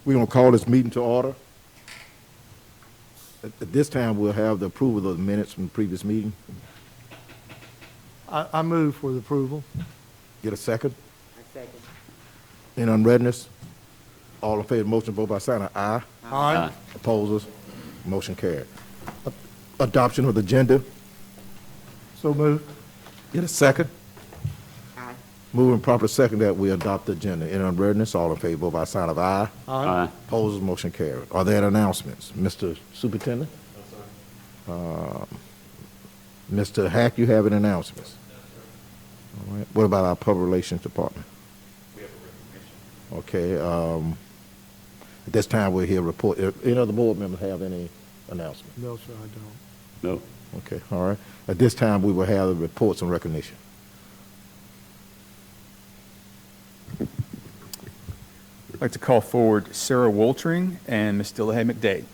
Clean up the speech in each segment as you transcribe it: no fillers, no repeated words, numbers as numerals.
We're going to call this meeting to order. At this time, we'll have the approval of the minutes from the previous meeting. I move for the approval. Get a second? I second. In unreadness? All in favor of the motion, vote by sign of aye. Aye. Opposers? Motion carried. Adoption of the agenda. So moved. Get a second? Aye. Moving proper second that we adopt the agenda. In unreadness, all in favor, vote by sign of aye. Aye. Opposers? Motion carried. Are there any announcements? Mr. Superintendent? Mr. Hack, you have any announcements? All right. What about our public relations department? We have a recognition. Okay. At this time, we'll hear a report. Any other board members have any announcements? No, sir, I don't. No. Okay, all right. At this time, we will have the reports and recognition. I'd like to call forward Sarah Woltering and Ms. Dillahay McDade.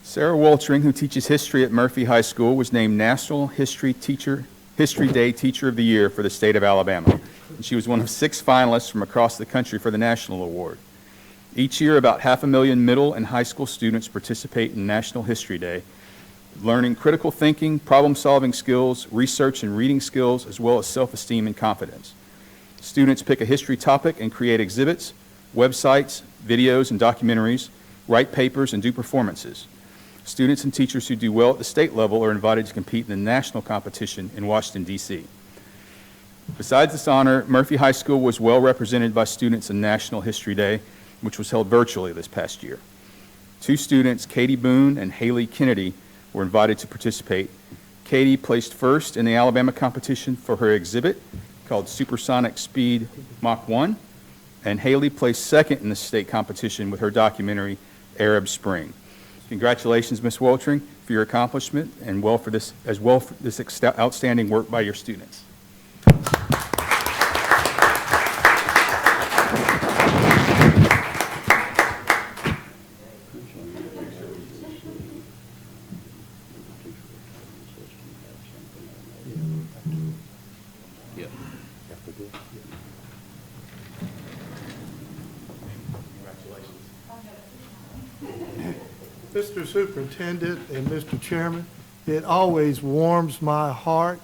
Sarah Woltering, who teaches history at Murphy High School, was named National History Day Teacher of the Year for the state of Alabama. And she was one of 6 finalists from across the country for the national award. Each year, about 500,000 middle and high school students participate in National History Day, learning critical thinking, problem-solving skills, research and reading skills, as well as self-esteem and confidence. Students pick a history topic and create exhibits, websites, videos, and documentaries, write papers, and do performances. Students and teachers who do well at the state level are invited to compete in the national competition in Washington, D.C. Besides this honor, Murphy High School was well represented by students in National History Day, which was held virtually this past year. 2 students, Katie Boone and Haley Kennedy, were invited to participate. Katie placed first in the Alabama competition for her exhibit called Supersonic Speed Mach 1, and Haley placed second in the state competition with her documentary, Arab Spring. Congratulations, Ms. Woltering, for your accomplishment and for this outstanding work by your students. Mr. Superintendent and Mr. Chairman, it always warms my heart.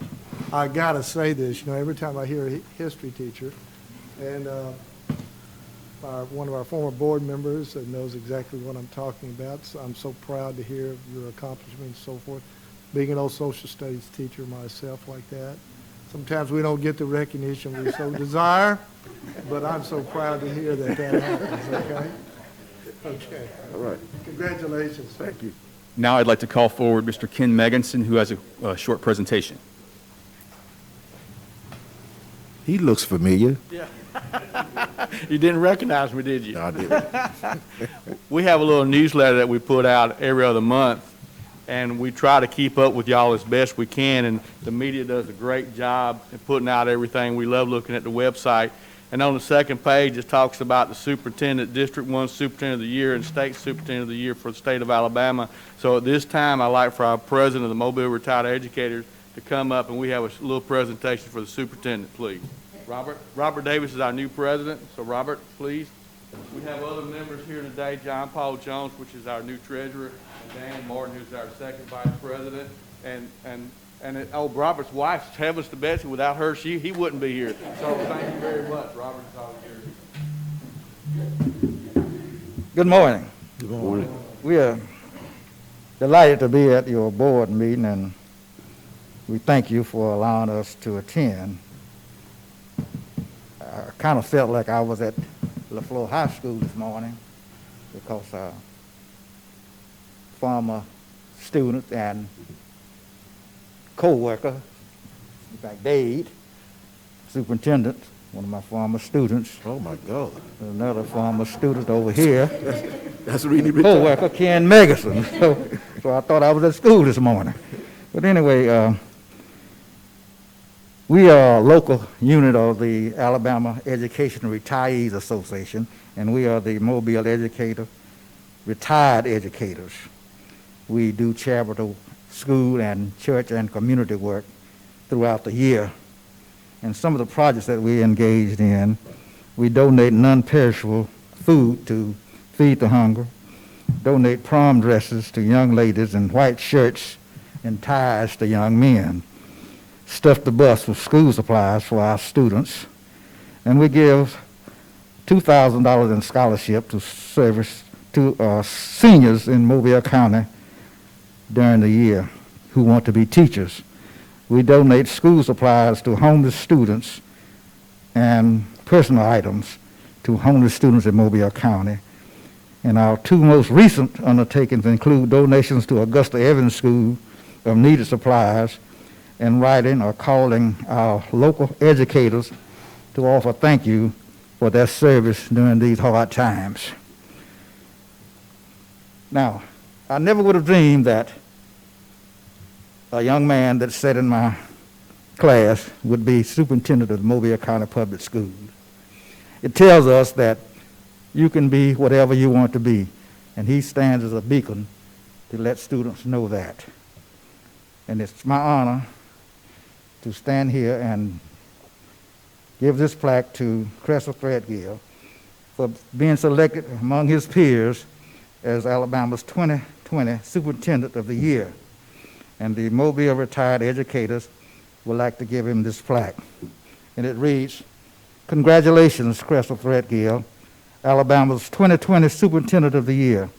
I gotta say this, every time I hear a history teacher, and one of our former board members that knows exactly what I'm talking about, so I'm so proud to hear of your accomplishments and so forth. Being an old social studies teacher myself like that, sometimes we don't get the recognition we so desire, but I'm so proud to hear that happens, okay? Okay. All right. Congratulations. Thank you. Now I'd like to call forward Mr. Ken Meganson, who has a short presentation. He looks familiar. Yeah. You didn't recognize me, did you? No, I didn't. We have a little newsletter that we put out every other month, and we try to keep up with y'all as best we can, and the media does a great job in putting out everything. We love looking at the website. And on the second page, it talks about the superintendent, District 1 Superintendent of the Year and State Superintendent of the Year for the state of Alabama. So at this time, I'd like for our president of the Mobile Retired Educators to come up, and we have a little presentation for the superintendent, please. Robert Davis is our new president. So Robert, please. We have other members here today, John Paul Jones, which is our new treasurer, and Dan Martin, who's our second vice president, and Robert's wife, heavens to Betsy, without her, he wouldn't be here. So thank you very much, Robert. It's all yours. Good morning. Good morning. We are delighted to be at your board meeting, and we thank you for allowing us to attend. I kind of felt like I was at LaFleur High School this morning because former students and co-worker, in fact, Dade, superintendent, one of my former students. Oh, my God. Another former student over here, That's really retired. co-worker Ken Megason. So I thought I was at school this morning. But anyway, we are a local unit of the Alabama Education Retirees Association, and we are the Mobile Educator Retired Educators. We do charitable school and church and community work throughout the year. and some of the projects that we engaged in. We donate non-perishable food to feed the hunger, donate prom dresses to young ladies and white shirts and ties to young men, stuff the bus with school supplies for our students, and we give $2,000 in scholarship to service to seniors in Mobile County during the year who want to be teachers. We donate school supplies to homeless students and personal items to homeless students in Mobile County. And our two most recent undertakings include donations to Augusta Evans School of needed supplies and writing or calling our local educators to offer thank you for their service during these hard times. Now, I never would have dreamed that a young man that sat in my class would be superintendent of the Mobile County Public Schools. It tells us that you can be whatever you want to be, and he stands as a beacon to let students know that. And it's my honor to stand here and give this plaque to Cressel Threadgill for being selected among his peers as Alabama's 2020 Superintendent of the Year. And the Mobile retired educators would like to give him this plaque. And it reads, "Congratulations, Cressel Threadgill, Alabama's 2020 Superintendent of the Year,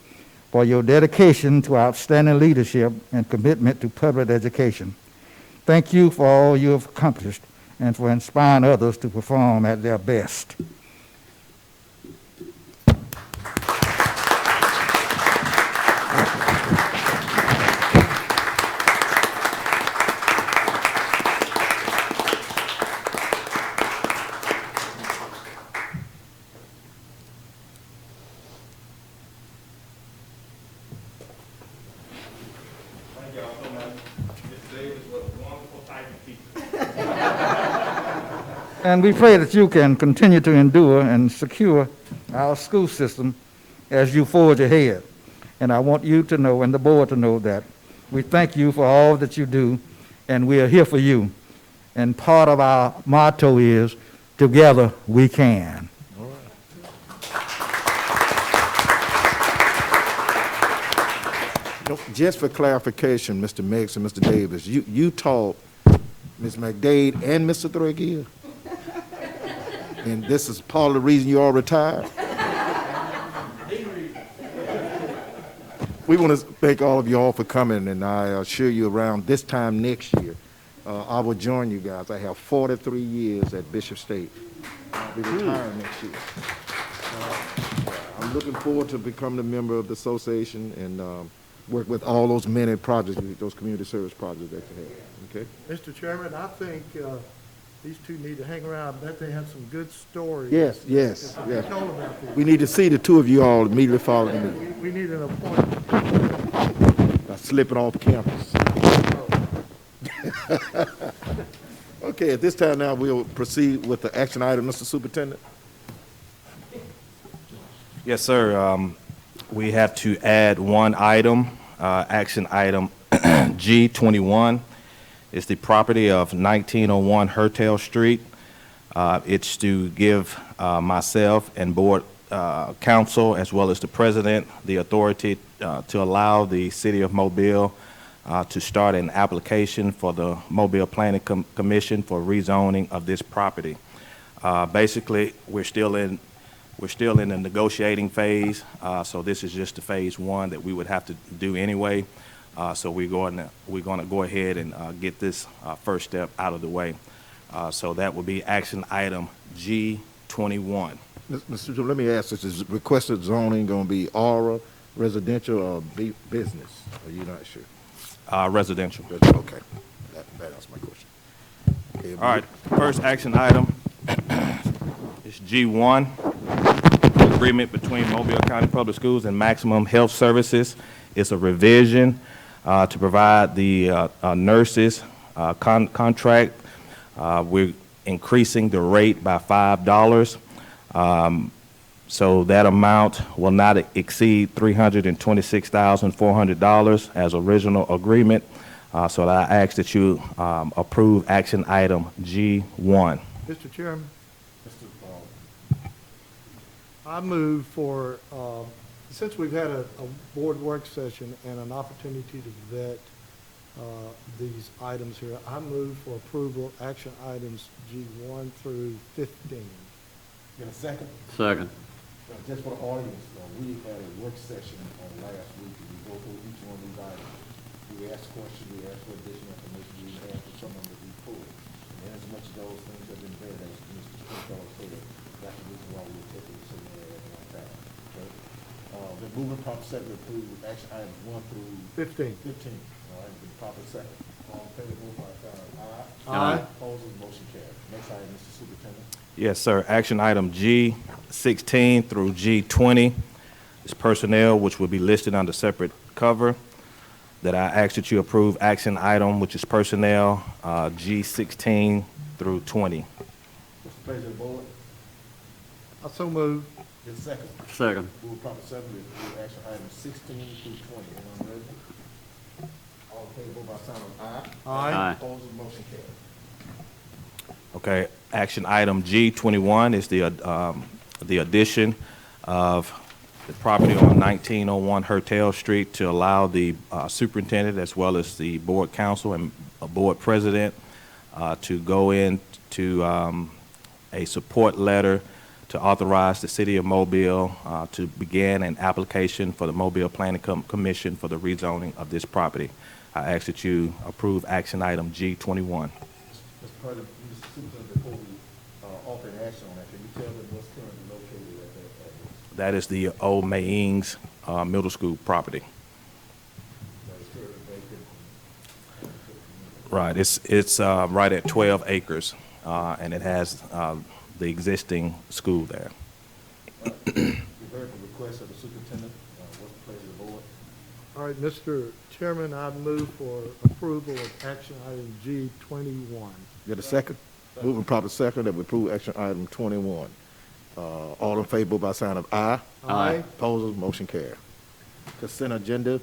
for your dedication to outstanding leadership and commitment to public education. Thank you for all you have accomplished and for inspiring others to perform at their best." Thank y'all so much. Mr. Davis was a wonderful type of teacher. And we pray that you can continue to endure and secure our school system as you forge ahead. And I want you to know, and the board to know, that we thank you for all that you do, and we are here for you. And part of our motto is, together we can. Just for clarification, Mr. Meigs and Mr. Davis, you taught Ms. McDade and Mr. Threadgill? And this is part of the reason you all retired? We want to thank all of you all for coming, and I assure you around this time next year, I will join you guys. I have 43 years at Bishop State. I'll be retiring next year. I'm looking forward to becoming a member of the association and work with all those many projects, those community service projects that you have, okay? Mr. Chairman, I think these two need to hang around. I bet they have some good stories. Yes. Told about these. We need to see the two of you all immediately following me. We need an appointment. Slipping off campus. Okay, at this time now, we'll proceed with the action item, Mr. Superintendent. Yes, sir. We have to add one item, action item G21. It's the property of 1901 Hertel Street. It's to give myself and board council, as well as the president, the authority to allow the city of Mobile to start an application for the Mobile Planning Commission for rezoning of this property. Basically, we're still in the negotiating phase, so this is just the phase one that we would have to do anyway. So we're going to go ahead and get this first step out of the way. So that would be action item G21. Mr. Joe, let me ask this, is requested zoning going to be aura, residential, or business? Are you not sure? Residential. Okay, that answers my question. Okay, All right, first action item is G1, agreement between Mobile County Public Schools and Maximum Health Services. It's a revision to provide the nurses contract. We're increasing the rate by $5. So that amount will not exceed $326,400 as original agreement. So I ask that you approve action item G1. Mr. Chairman? I move for, since we've had a board work session and an opportunity to vet these items here, I move for approval, action items G1 through 15. Get a second? Second. Just for the audience, we had a work session on last week, and we go through each one of these items. We asked questions, we asked for additional information, we asked for some of them to be pulled. And as much as those things have been vetted, as Mr. Springfellow said, that's the reason why we're taking this in there at one time, okay? The moving proper second to approve action items 1 through 15. 15. All right, the proper second. All in favor, vote by sign of aye. Aye. Opposed, motion carried. Next item, Mr. Superintendent. Yes, sir. Action item G16 through G20 is personnel, which will be listed under separate cover. That I ask that you approve action item, which is personnel, G16 through 20. What's the pleasure of the board? I so move. Get a second. Second. Move proper second to approve action items 16 through 20. Anyone ready? All in favor, vote by sign of aye. Aye. Opposed, motion carried. Okay, action item G21 is the addition of the property on 1901 Hertel Street to allow the superintendent as well as the board council and board president to go into a support letter to authorize the city of Mobile to begin an application for the Mobile Planning Commission for the rezoning of this property. I ask that you approve action item G21. Mr. President, Mr. Superintendent, before we offer an action on that, can you tell them what's currently located at that address? That is the old Mayings Middle School property. That is currently vacant. Right, it's right at 12 acres, and it has the existing school there. You've heard the request of the superintendent. What's the pleasure of the board? All right, Mr. Chairman, I move for approval of action item G21. Get a second? Moving proper second that we approve action item 21. All in favor, vote by sign of aye. Aye. Opposed, motion carried. Consent agenda.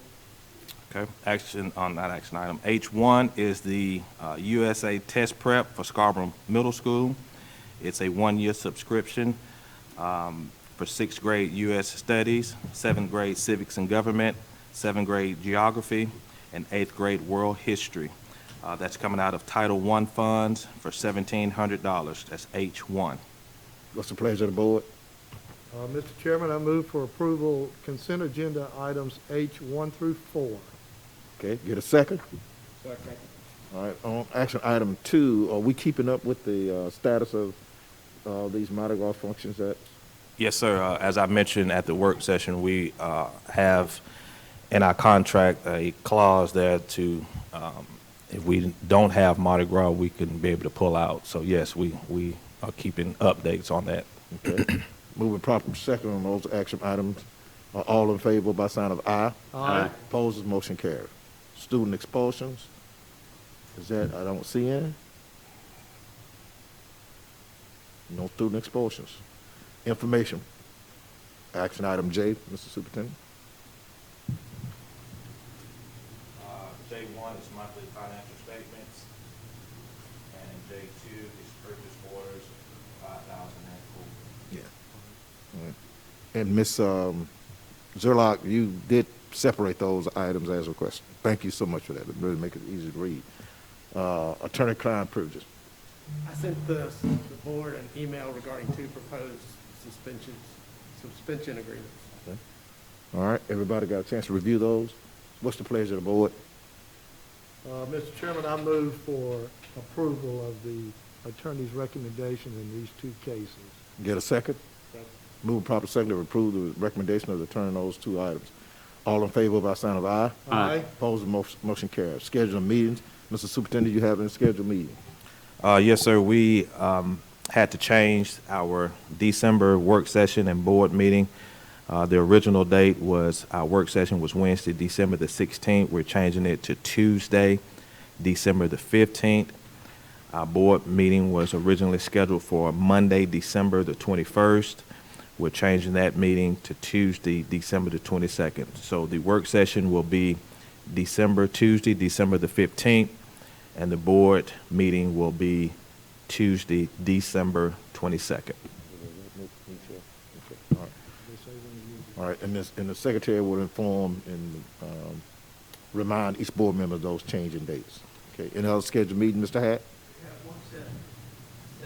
Okay, not action item. H1 is the USA test prep for Scarborough Middle School. It's a one-year subscription for 6th grade U.S. Studies, 7th grade Civics and Government, 7th grade Geography, and 8th grade World History. That's coming out of Title I funds for $1,700. That's H1. What's the pleasure of the board? Mr. Chairman, I move for approval consent agenda items H1 through 4. Okay, get a second? Second. All right, on action item 2, are we keeping up with the status of these Mardi Gras functions that? Yes, sir. As I mentioned at the work session, we have in our contract a clause there to, if we don't have Mardi Gras, we can be able to pull out. So yes, we are keeping updates on that. Okay. Moving proper second on those action items. All in favor by sign of aye. Aye. Opposed, motion carried. Student expulsions. Is that, I don't see any. No student expulsions. Information. Action item J, Mr. Superintendent. J1 is monthly financial statements, and J2 is purchase orders, 5,000 and food. Yeah. All right. And Ms. Zerlock, you did separate those items as requested. Thank you so much for that. It really makes it easy to read. Attorney-client privileges. I sent the board an email regarding 2 proposed suspension agreements. Okay. All right, everybody got a chance to review those? What's the pleasure of the board? Mr. Chairman, I move for approval of the attorney's recommendation in these 2 cases. Get a second? Move proper second to approve the recommendation of the attorney on those 2 items. All in favor by sign of aye. Aye. Opposed, motion carries. Schedule of meetings. Mr. Superintendent, you have any scheduled meeting? Yes, sir. We had to change our December work session and board meeting. The original date was, our work session was Wednesday, December the 16th. We're changing it to Tuesday, December the 15th. Our board meeting was originally scheduled for Monday, December the 21st. We're changing that meeting to Tuesday, December the 22nd. So the work session will be Tuesday, December the 15th, and the board meeting will be Tuesday, December 22nd. All right, and the secretary will inform and remind each board member of those changing dates. Okay, any other scheduled meeting, Mr. Hatt? We have one set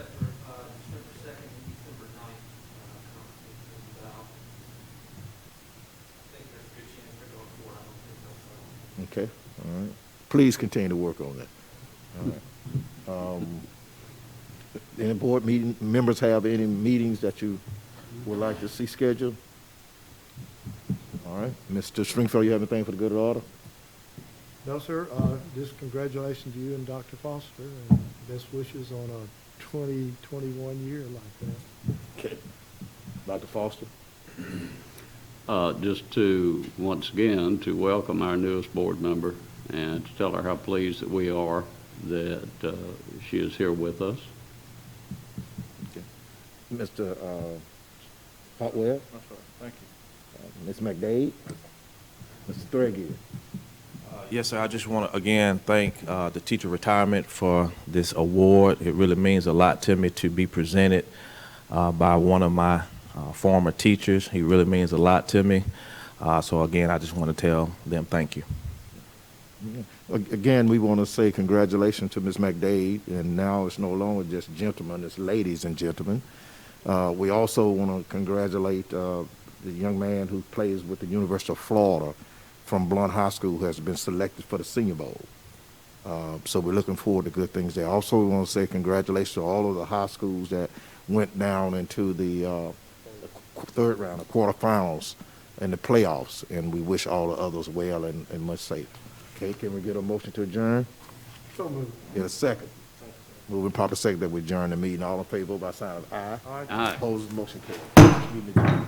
for December 2nd and December 9th, conferences about. I think there's a good chance they're going for it. I don't think they'll fail. Okay, all right. Please continue to work on that. All right. Any board meeting, members have any meetings that you would like to see scheduled? All right, Mr. Stringfellow, you have anything for the good of the order? No, sir. Just congratulations to you and Dr. Foster, and best wishes on a 2021 year like that. Okay. Dr. Foster? Just to, once again, to welcome our newest board member and to tell her how pleased that we are that she is here with us. Okay. Mr. Hotwell? Thank you. Ms. McDade? Mr. Threadgill? Yes, sir. I just want to, again, thank the teacher retirement for this award. It really means a lot to me to be presented by one of my former teachers. He really means a lot to me. So, again, I just want to tell them thank you. Again, we want to say congratulations to Ms. McDade, and now it's no longer just gentlemen, it's ladies and gentlemen. We also want to congratulate the young man who plays with the University of Florida from Blount High School, who has been selected for the Senior Bowl. So we're looking forward to good things there. Also, we want to say congratulations to all of the high schools that went down into the third round, the quarterfinals, and the playoffs, and we wish all the others well and much safe. Okay, can we get a motion to adjourn? So moved. Get a second. Moving proper second that we adjourn the meeting. All in favor, vote by sign of aye. Aye. Opposed, motion carries. Meeting adjourned.